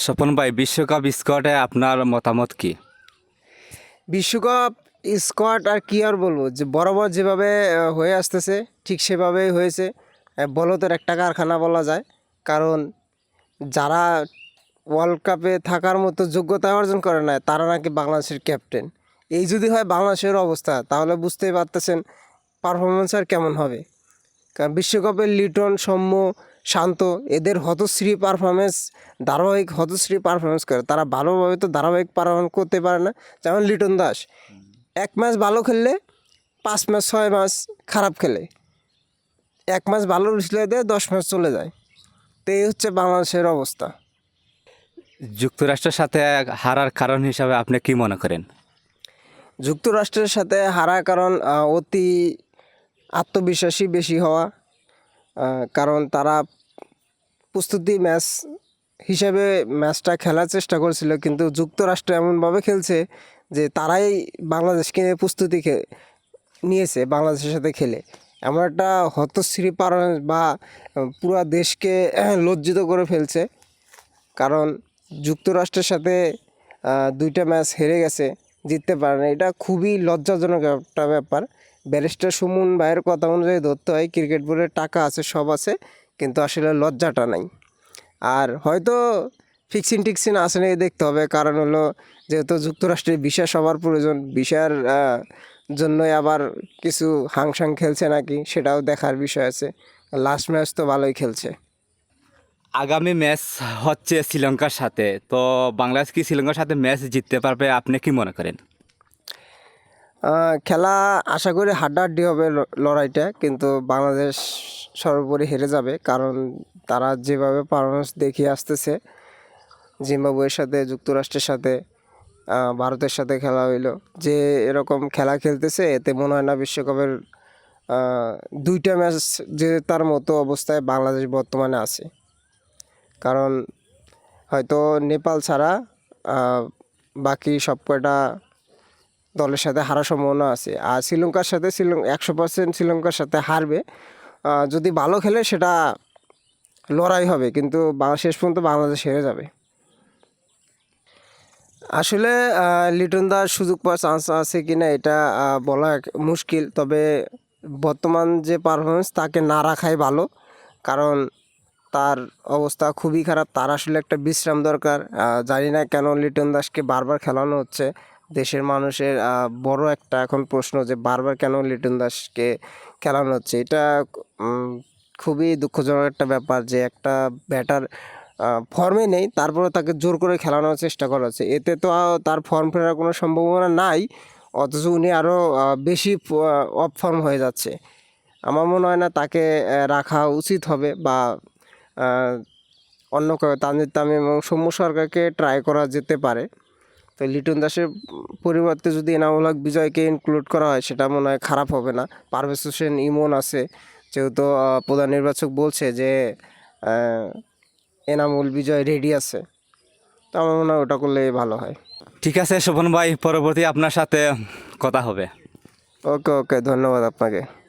স্বপন ভাই, বিশ্বকাপ স্কোয়াডে আপনার মতামত কি? বিশ্বকাপ স্কোয়াড আর কি আর বলবো, যে বরাবর যেভাবে হয়ে আসতেছে ঠিক সেভাবেই হয়েছে। বলতের একটা কারখানা বলা যায়। কারণ যারা ওয়ার্ল্ড কাপে থাকার মতো যোগ্যতা অর্জন করে না তারা নাকি বাংলাদেশের ক্যাপ্টেন। এই যদি হয় বাংলাদেশের অবস্থা, তাহলে বুঝতেই পারতেছেন পারফরমেন্স আর কেমন হবে। কারণ বিশ্বকাপের লিটন, সৌম্য, শান্ত এদের হতশ্রী পারফরমেন্স, ধারাবাহিক হতশ্রী পারফরমেন্স করে। তারা ভালোভাবে তো ধারাবাহিক পারফরমেন্স করতে পারে না। যেমন লিটন দাস এক ম্যাচ ভালো খেললে 5 ম্যাচ 6 ম্যাচ খারাপ খেলে, এক ম্যাচ ভালো ছিল দেয় 10 ম্যাচ চলে যায়। তো এই হচ্ছে বাংলাদেশের অবস্থা। যুক্তরাষ্ট্রের সাথে হারার কারণ হিসাবে আপনি কি মনে করেন? যুক্তরাষ্ট্রের সাথে হারার কারণ অতি আত্মবিশ্বাসী বেশি হওয়া। কারণ তারা প্রস্তুতি ম্যাচ হিসেবে ম্যাচটা খেলার চেষ্টা করেছিল, কিন্তু যুক্তরাষ্ট্র এমনভাবে খেলছে যে তারাই বাংলাদেশকে নিয়ে প্রস্তুতি নিয়েছে বাংলাদেশের সাথে খেলে। এমন একটা হতশ্রী পারফরমেন্স বা পুরো দেশকে লজ্জিত করে ফেলছে। কারণ যুক্তরাষ্ট্রের সাথে 2টা ম্যাচ হেরে গেছে, জিততে পারে না। এটা খুবই লজ্জাজনক একটা ব্যাপার। ব্যারিস্টার সুমন ভাইয়ের কথা অনুযায়ী ধরতে হয় ক্রিকেট বোর্ডের টাকা আছে, সব আছে, কিন্তু আসলে লজ্জাটা নাই। আর হয়তো ফিক্সিং টিক্সিং আসে নাকি দেখতে হবে। কারণ হলো যেহেতু যুক্তরাষ্ট্রের ভিসা সবার প্রয়োজন, ভিসার জন্যই আবার কিছু হাংসাং খেলছে নাকি সেটাও দেখার বিষয় আছে। লাস্ট ম্যাচ তো ভালোই খেলছে। আগামী ম্যাচ হচ্ছে শ্রীলঙ্কার সাথে, তো বাংলাদেশ কি শ্রীলঙ্কার সাথে ম্যাচ জিততে পারবে আপনি কি মনে করেন? খেলা আশা করি হাড্ডাহাড্ডি হবে লড়াইটা, কিন্তু বাংলাদেশ সর্বোপরি হেরে যাবে। কারণ তারা যেভাবে পারফরমেন্স দেখিয়ে আসতেছে, জিম্বাবুয়ের সাথে, যুক্তরাষ্ট্রের সাথে, ভারতের সাথে খেলা হইলো, যে এরকম খেলা খেলতেছে এতে মনে হয় না বিশ্বকাপের 2টা ম্যাচ জেতার মতো অবস্থায় বাংলাদেশ বর্তমানে আছে। কারণ হয়তো নেপাল ছাড়া বাকি সব কয়টা দলের সাথে হারার সম্ভাবনা আছে। আর শ্রীলঙ্কার সাথে 100% শ্রীলঙ্কার সাথে হারবে। যদি ভালো খেলে সেটা লড়াই হবে, কিন্তু শেষ পর্যন্ত বাংলাদেশ হেরে যাবে। আসলে লিটন দাস সুযোগ পাওয়ার চান্স আছে কি না এটা বলা মুশকিল। তবে বর্তমান যে পারফরমেন্স তাকে না রাখাই ভালো। কারণ তার অবস্থা খুবই খারাপ। তার আসলে একটা বিশ্রাম দরকার। জানি না কেন লিটন দাসকে বারবার খেলানো হচ্ছে। দেশের মানুষের বড় একটা এখন প্রশ্ন যে বারবার কেন লিটন দাসকে খেলানো হচ্ছে। এটা খুবই দুঃখজনক একটা ব্যাপার যে একটা ব্যাটার ফর্মে নেই, তারপরে তাকে জোর করে খেলানোর চেষ্টা করা হচ্ছে। এতে তো তার ফর্ম ফেরার কোনো সম্ভাবনা নাই, অথচ উনি আরও বেশি অফ ফর্ম হয়ে যাচ্ছে। আমার মনে হয় না তাকে রাখা উচিত হবে, বা অন্য কেউ তানজিদ তামিম এবং সৌম্য সরকারকে ট্রাই করা যেতে পারে। তো লিটন দাসের পরিবর্তে যদি এনামুল হক বিজয়কে ইনক্লুড করা হয় সেটা মনে হয় খারাপ হবে না। পারভেজ হোসেন ইমন আছে, যেহেতু প্রধান নির্বাচক বলছে যে এনামুল বিজয় রেডি আছে, তো আমার মনে হয় ওটা করলে ভালো হয়। ঠিক আছে স্বপন ভাই, পরবর্তী আপনার সাথে কথা হবে। ওকে ওকে, ধন্যবাদ আপনাকে।